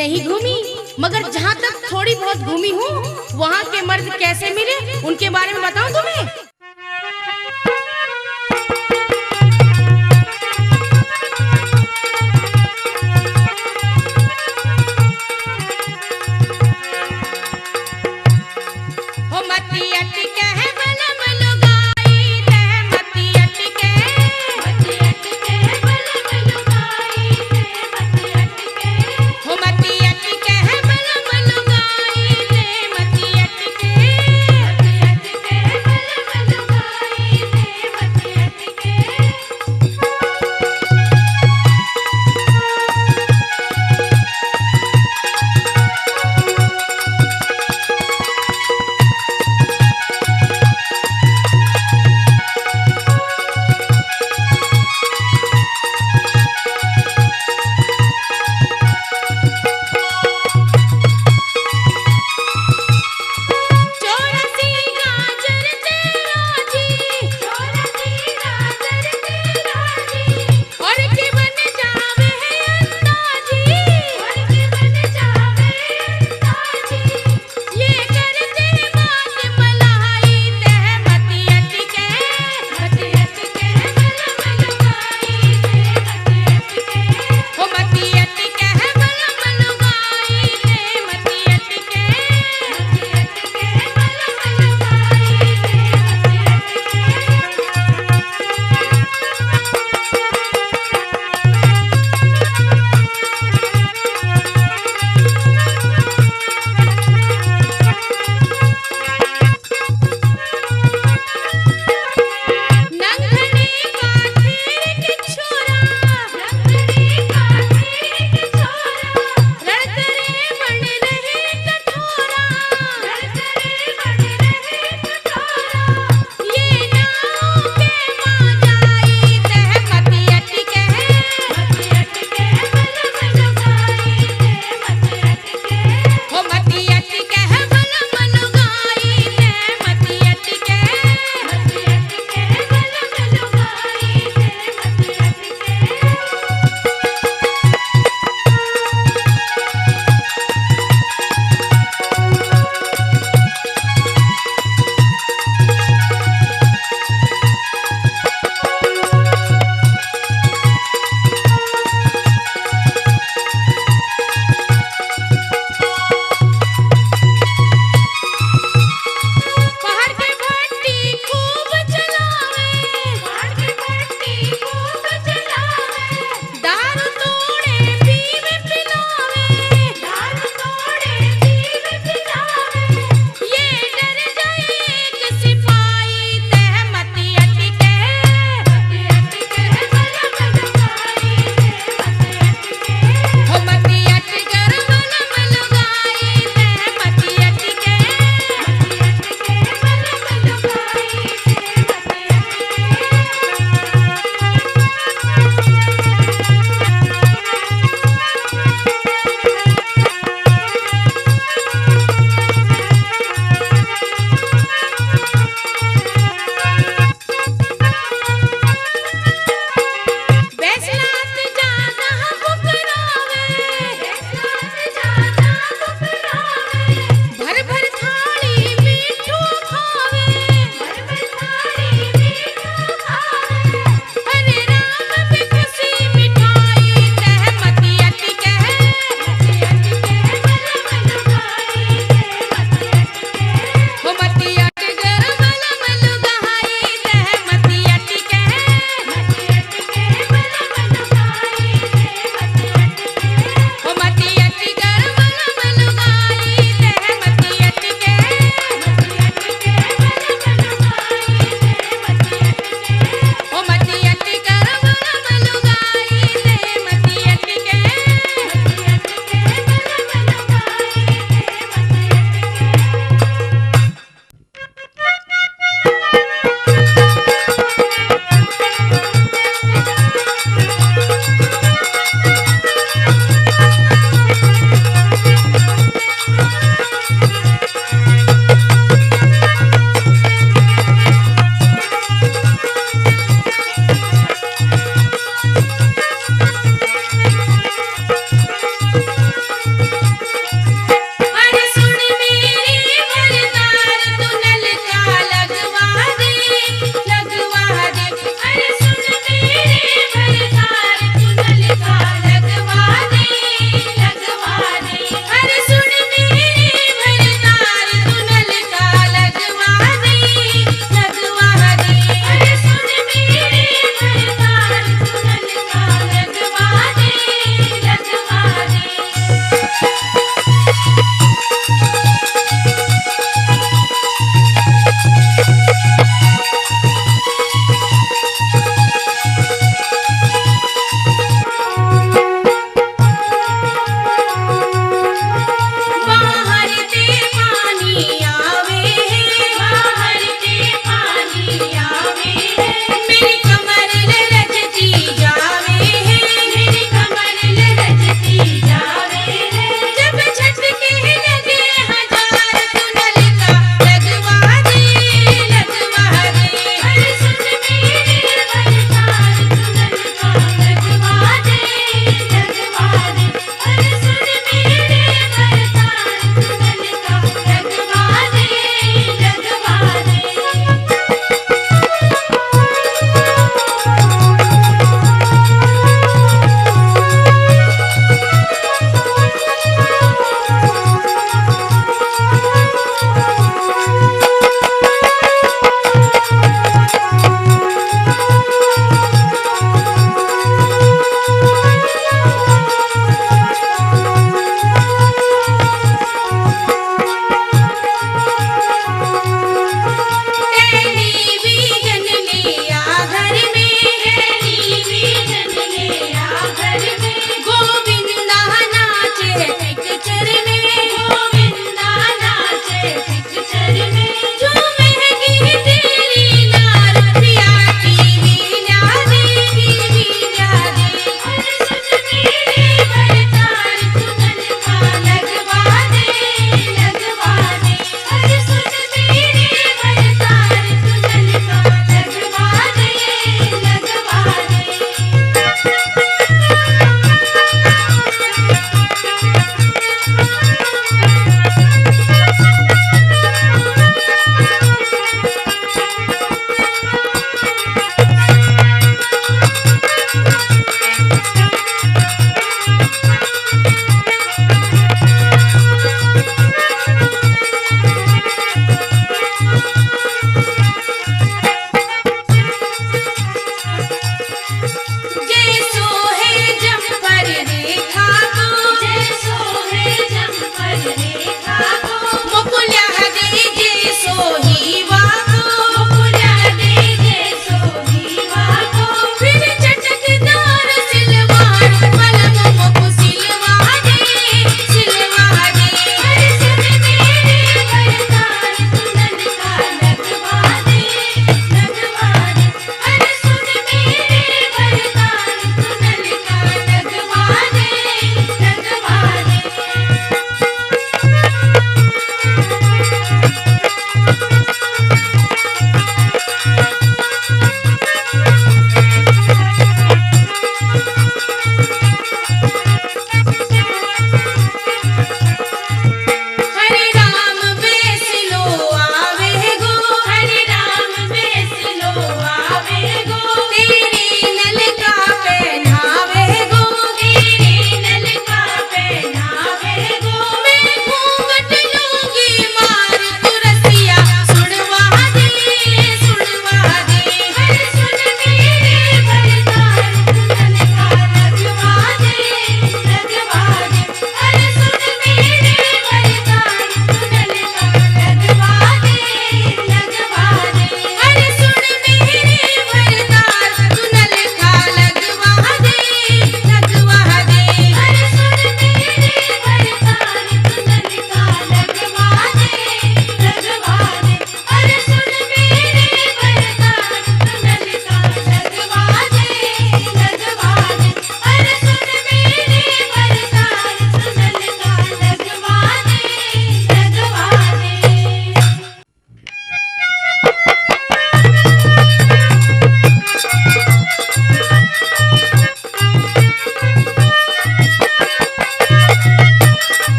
नहीं घूमी, मगर जहाँ तक थोड़ी बहुत घूमी हूँ वहाँ के मर्द कैसे मिले उनके बारे में बताऊँ तुम्हें।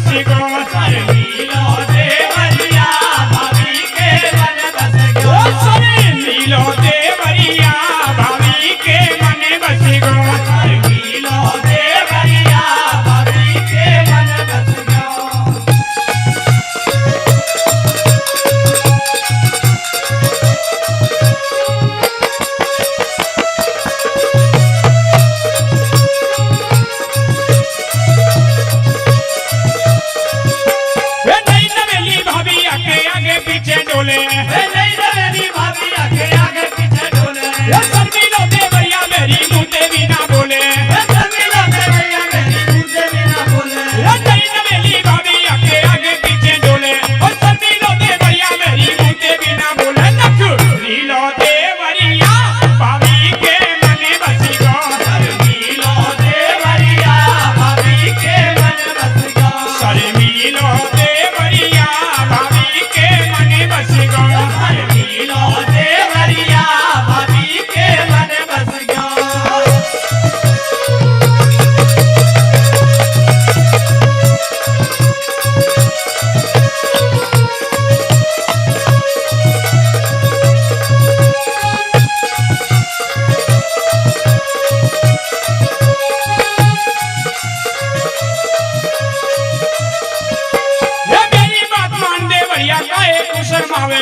बसी गो सर नीलो देवरिया भाभी के मन बस गो सर नीलो देवरिया भाभी के मन बसी गो सर नीलो देवरिया भाभी के मन बस गो। पीछे डोले नहीं नवेली भाभी आगे आगे पीछे डोले नीलो देवरिया मेरी मुझे भी ना बोले नीलो देवरिया मेरी मुझे भी ना बोले नहीं नवेली भाभी आगे आगे पीछे डोले नीलो देवरिया मेरी मुझे भी ना बोले नीलो देवरिया भाभी के मन बसी गो नीलो देवरिया भाभी के मन बस गो सर नीलो देवरिया भाभी के मन बस गो सर नीलो देवरिया भाभी के मन बस गो। मेरी बात मान देवरिया काहे तू शर्मावे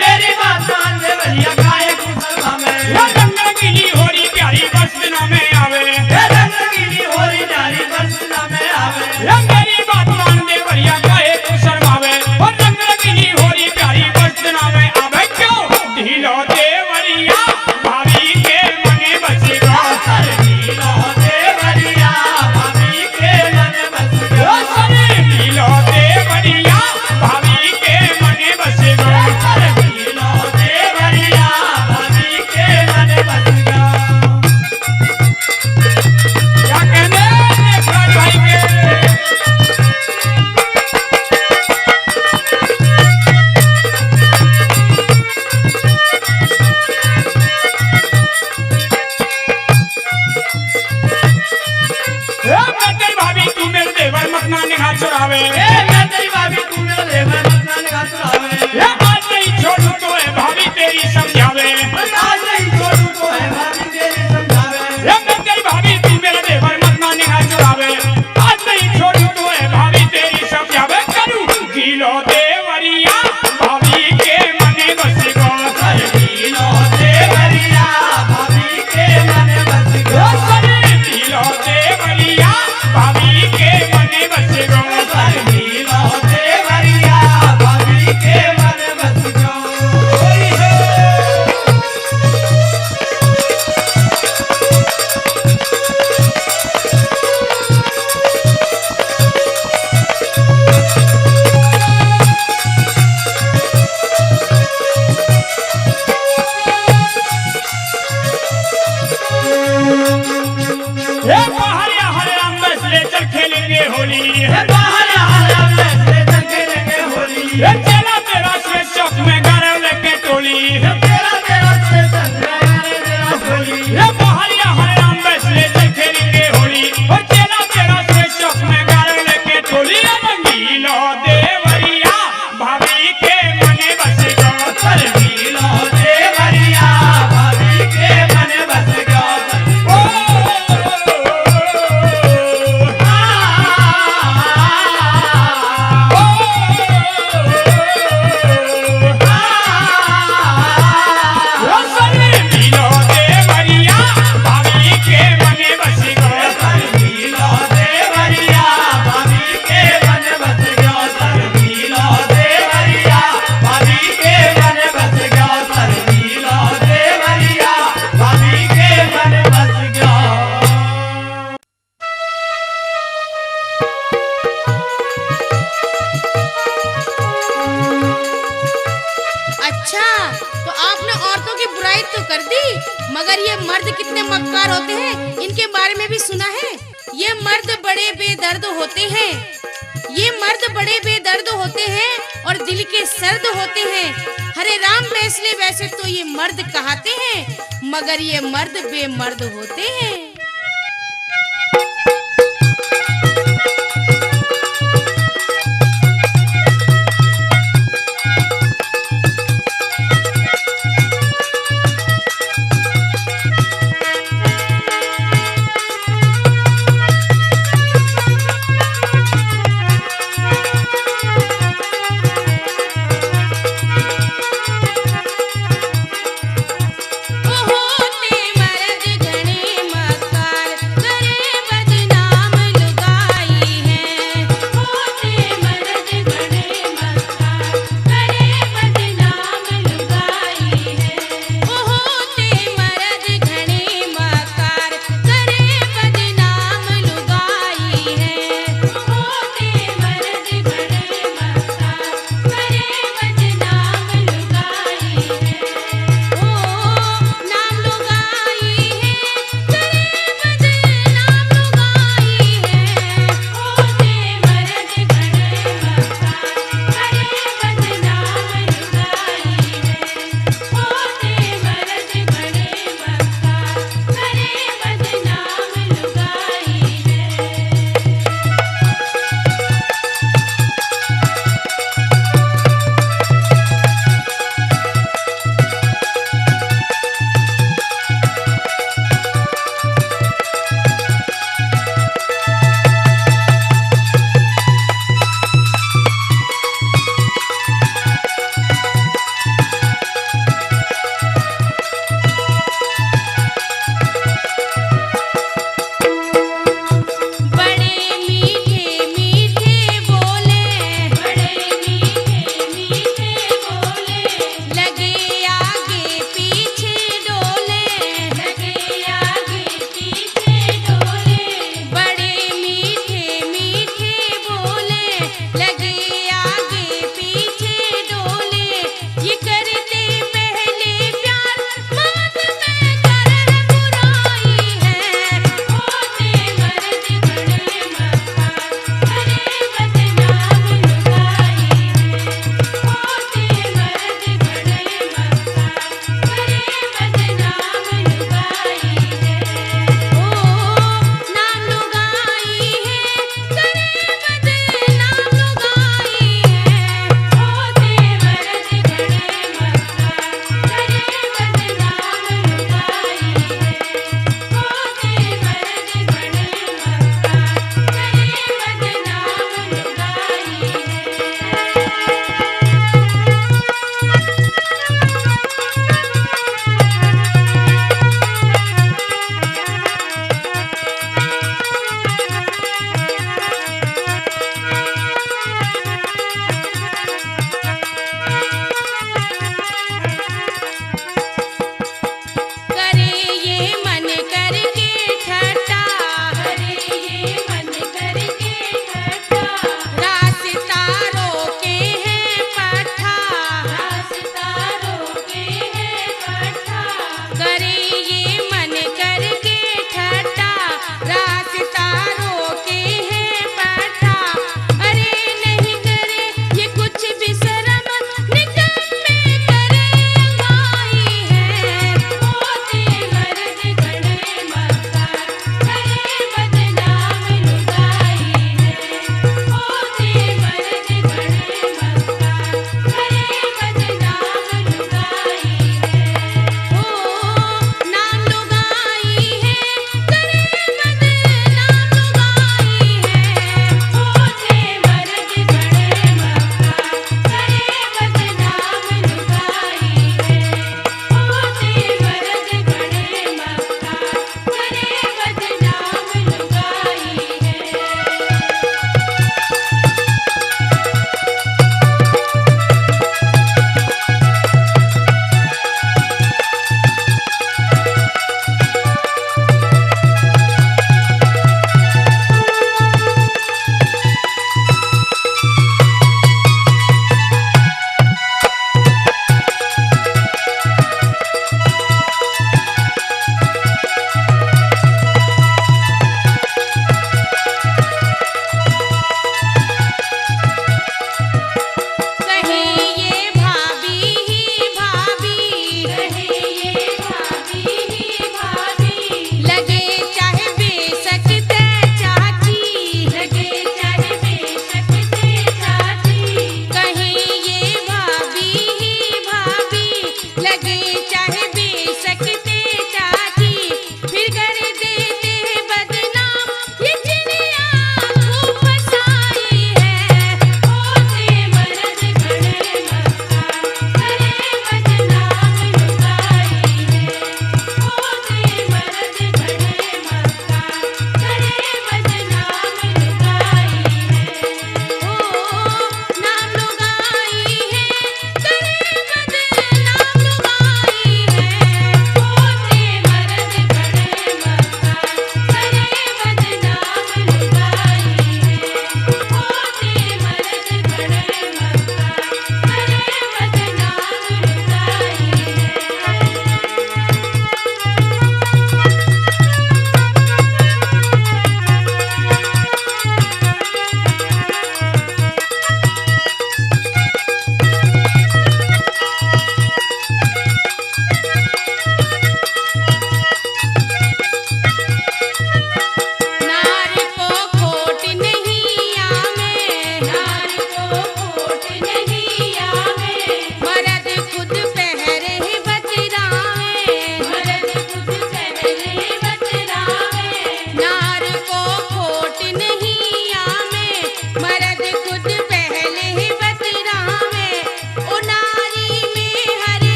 मेरी बात मान देवरिया काहे तू शर्मावे रंगीली होरी प्यारी बस दिनों में आवे रंगीली होरी प्यारी बस दिनों में आवे मेरी बात मान देवरिया काहे तू शर्मावे रंगीली होरी प्यारी बस दिनों में आवे क्यों ढीलो देवरिया भाभी के मन बस गो सर ढीलो देवरिया भाभी के मन बस गो सर ढीलो देवरिया भाभी के मन बस गो सर ढीलो देवरिया भाभी के मन बस गो। क्या कहने देवराज भाई के मैं तेरी भाभी तू मेरे देवर मत ना निगाह चुरावे मैं तेरी भाभी तू मेरे देवर मत ना निगाह चुरावे आज नहीं छोड़ू तो है भाभी तेरी समझावे आज नहीं छोड़ू तो है भाभी तेरी समझावे मैं तेरी भाभी तू मेरे देवर मत ना निगाह चुरावे आज नहीं छोड़ू तो है भाभी तेरी समझावे करूं ढीलो देवरिया भाभी के मन बस गो सर ढीलो देवरिया भाभी के मन बस गो सर ढीलो देवरिया भाभी के मन बस गो सर ढीलो देवरिया भाभी के मन बस गो। बाहर हरे राम बस ले चल खेलेंगे होली बाहर हरे राम बस ले चल खेलेंगे होली चला तेरा से चौक में गारे लेके टोली तेरा तेरा से होली बाहर हरे राम बस ले चल खेलेंगे होली चला तेरा से चौक में गारे लेके टोली नीलो देवरिया भाभी के मन बस गो सर नीलो देवरिया भाभी के मन बस गो मगर ये मर्द कितने मक्कार होते हैं, इनके बारे में भी सुना है। ये मर्द बड़े बेदर्द होते हैं, ये मर्द बड़े बेदर्द होते हैं और दिल के सर्द होते हैं। हरे राम फैसले वैसे तो ये मर्द कहाते हैं, मगर ये मर्द बेमर्द होते हैं। लगे आगे पीछे डोले, ये करते पहले प्यार बाद में कर बुराई है। होते मर्द बड़े मक्कार, करे बदनाम लुगाई है। होते मर्द बड़े मक्कार, करे बदनाम लुगाई है। ओ नाम लुगाई है, करे बदनाम लुगाई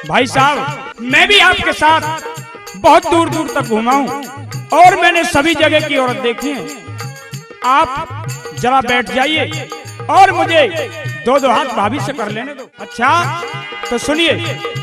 भाई साहब मैं भी आपके साथ बहुत दूर दूर तक घूमा हूं और मैंने सभी जगह की औरत देखी है। आप जरा बैठ जाइए और मुझे दो दो हाथ भाभी से कर लेने दो। अच्छा तो सुनिए।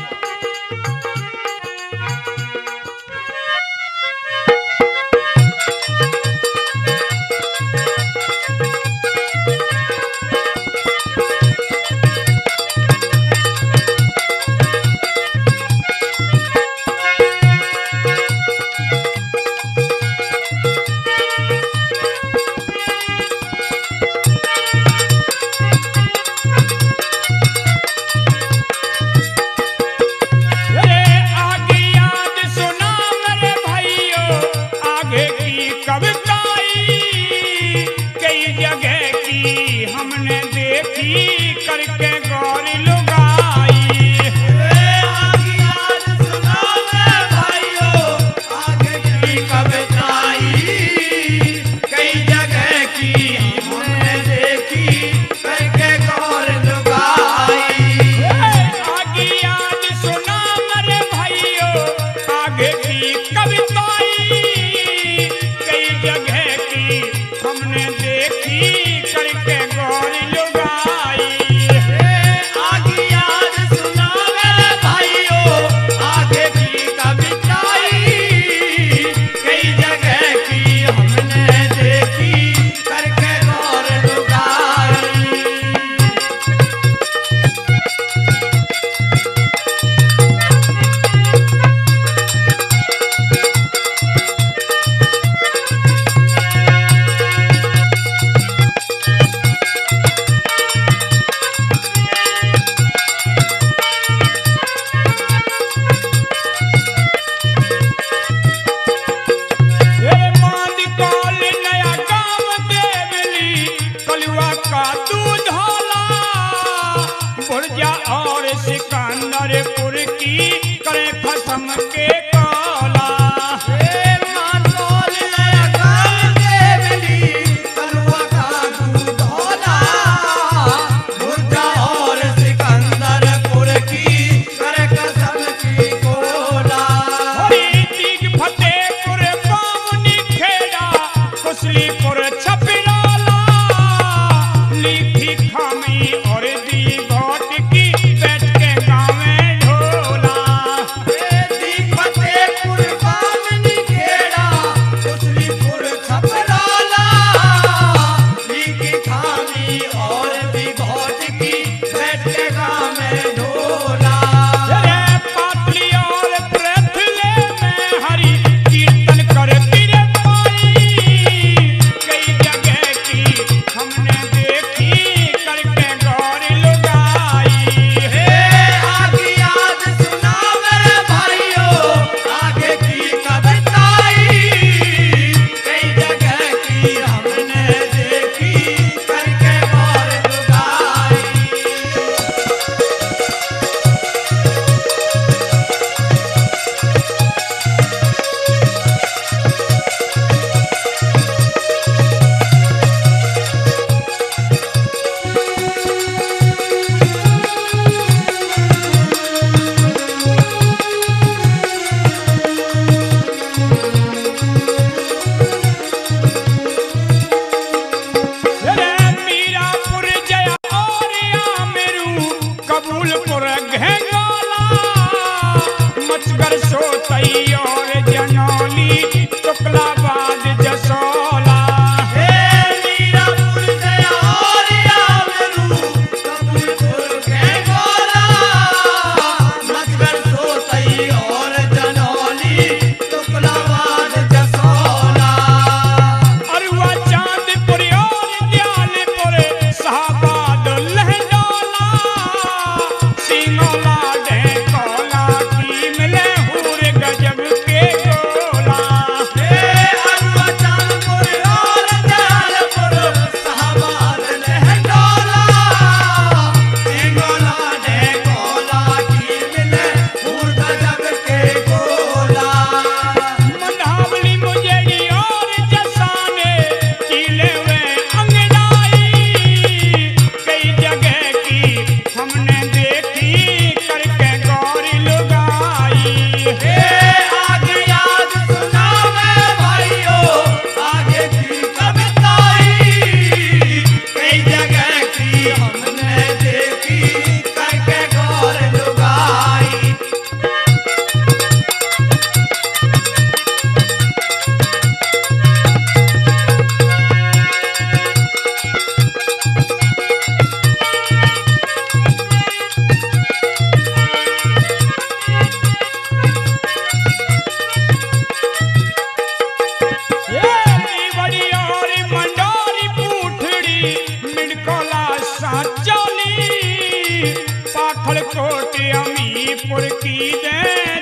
चोली पाखड़ कोट अमीपुर की दे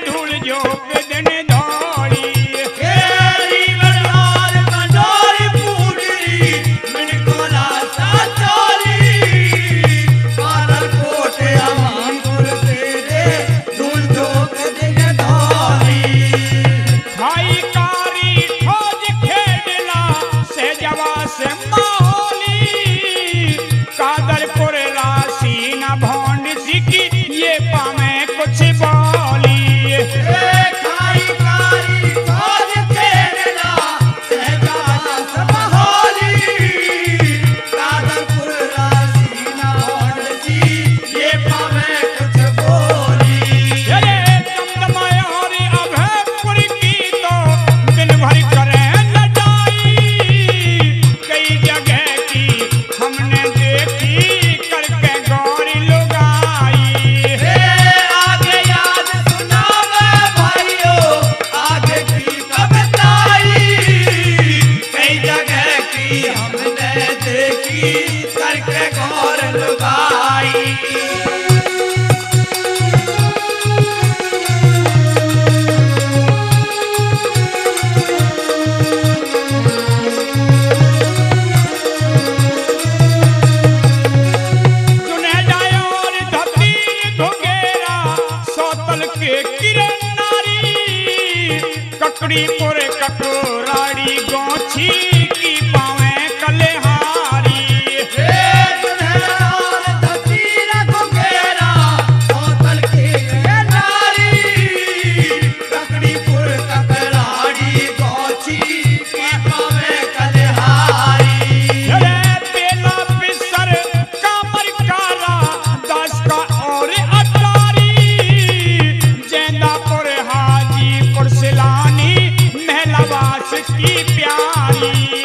धूल जो पे दिन दौड़ी केरी बरसार कंडोरी पूरी मिनकोला साचोली पाखड़ कोट अमीपुर तेरे धूल जो पे दिन दौड़ी खाई कारी ठोज खेडला से जवा से माहौली कादरपुर राशि न भौंड सिकी ये पामे कुछ बोली खाई कारी खोज खेलना सहजा सब होली कादरपुर राशि ना होली ये पावे कुछ बोली अरे दमदमाया और अभयपुर की तो दिन भर करे लड़ाई कई जगह की हमने देखी करके गौरी लुगाई आगे याद सुनावे भाइयों आगे की कविताई कई जगह की हमने देखी करके गौर लुगाई सुनेजाया और धरती घुगेरा सौतल के किरण नारी ककड़ीपुर कटोराड़ी गौछी की पावे कलेहारी अरे पेला पिसर कामर कारा दस का और अटारी जैंदापुर हाजीपुर सिलानी महलावास की प्यारी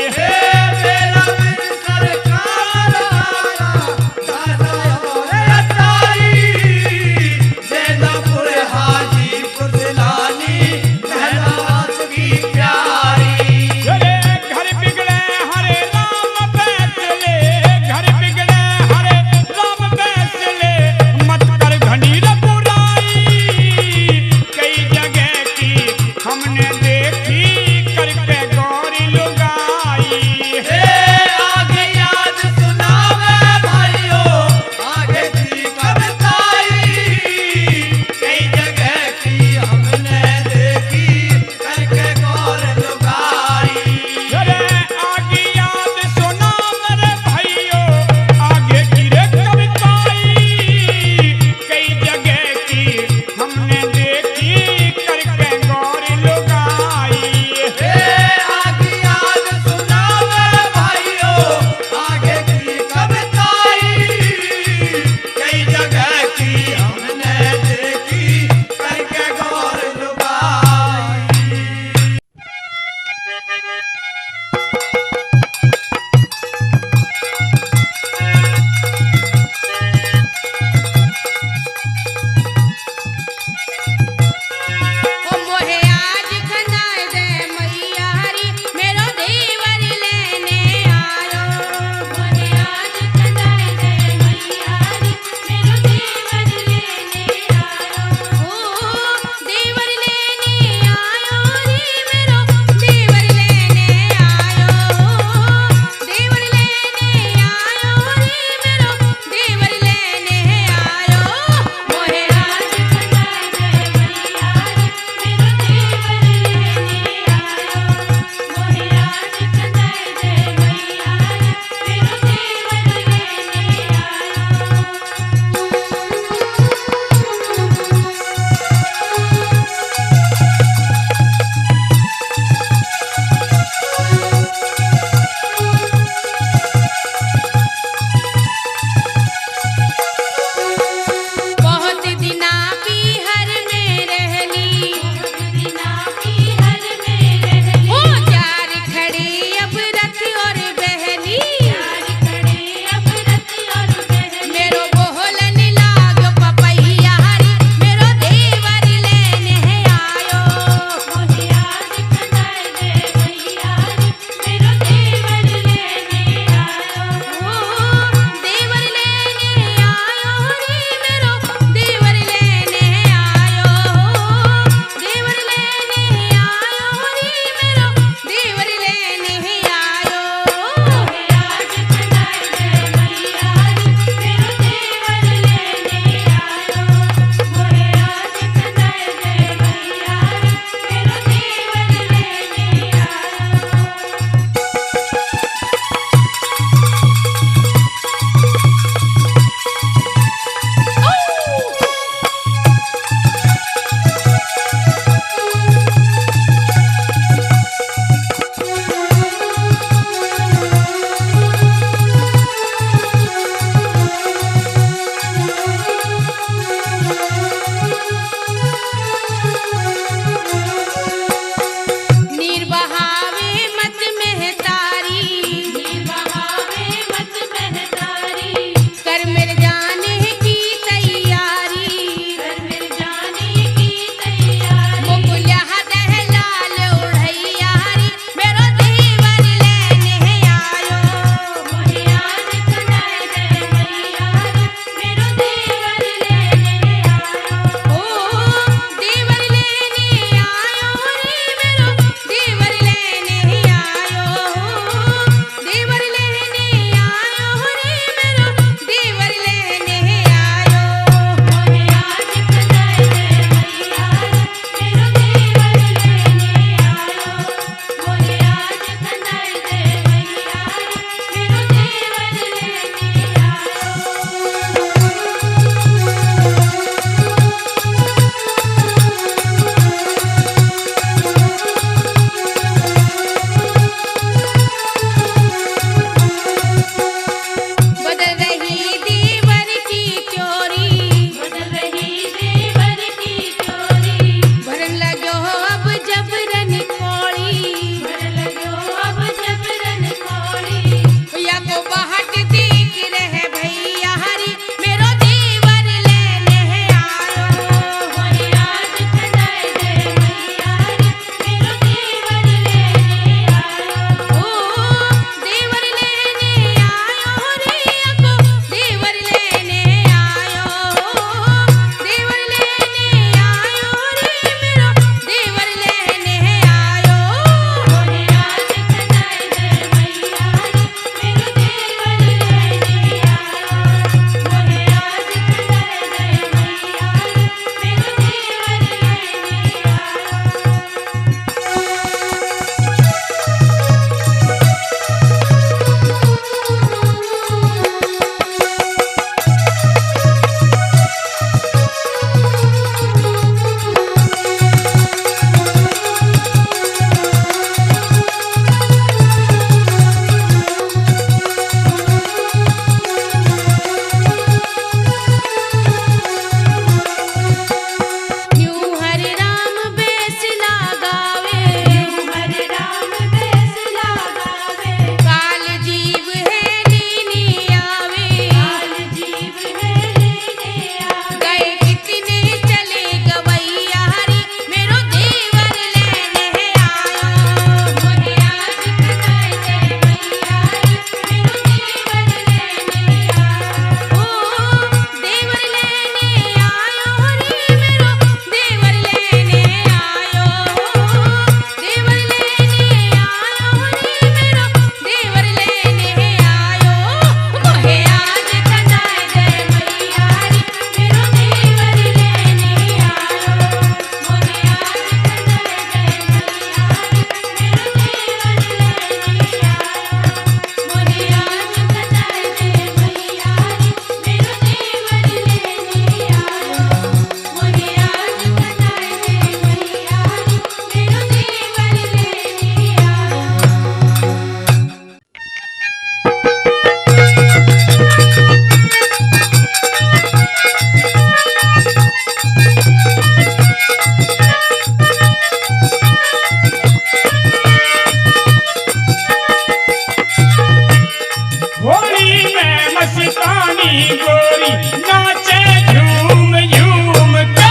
गोरी नाचे झूम झूम के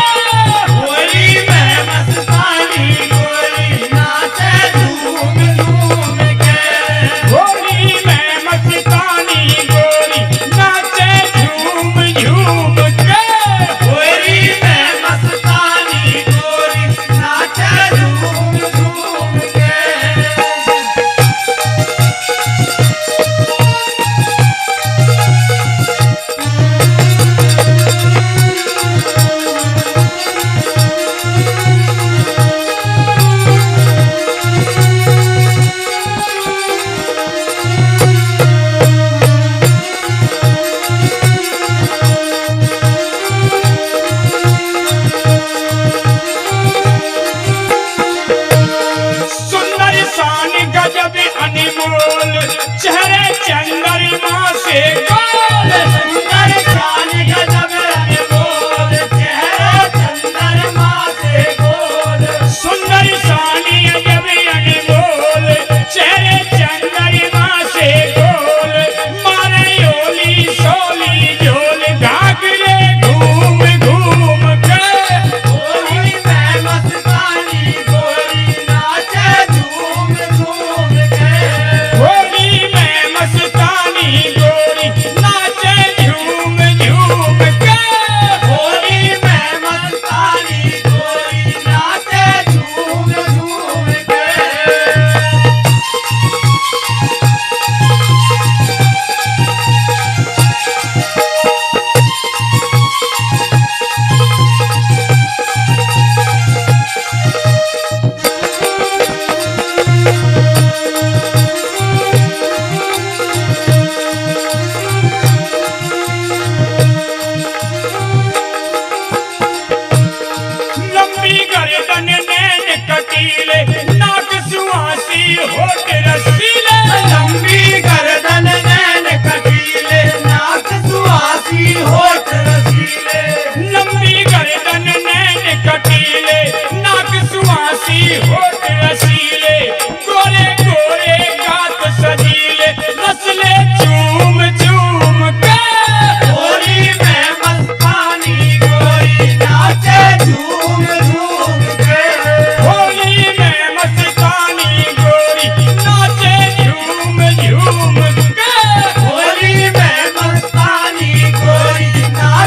होली में मस्तानी गोरी नाचे झूम झूम के होली में मस्तानी गोरी नाचे झूम झूम के होली में मस्तानी गोरी नाचे झूम झूम के सुंदर शान गजब अनमोल चेहरे चंद्रमा से गोल सुंदर शान गजब अनमोल चेहरा चंद्रमा से गोल सुंदर शान गजब अनमोल चेहरे चंद्रमा से गोल मारे ओली सोली झोल घाघरे घूम घूम के होली में मस्तानी गोरी नाचे झूम झूम के होली में मस्तानी गोरी नाचे झूम झूम के होली में मस्तानी गोरी नाचे झूम झूम के लंबी गर्दन नैन कटीले नाक सुहासी होठ रसीले लंबी गर्दन नैन कटीले नाक सुहासी होठ रसीले लंबी गर्दन नैन कटीले नाक सुहासी होठ रसीले गोरे गोरे गात सजीले नस्ले चूम चूम के होली में मस्तानी गोरी नाचे झूम झूम के होली में मस्तानी गोरी नाचे झूम झूम के होली में मस्तानी गोरी नाचे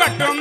घट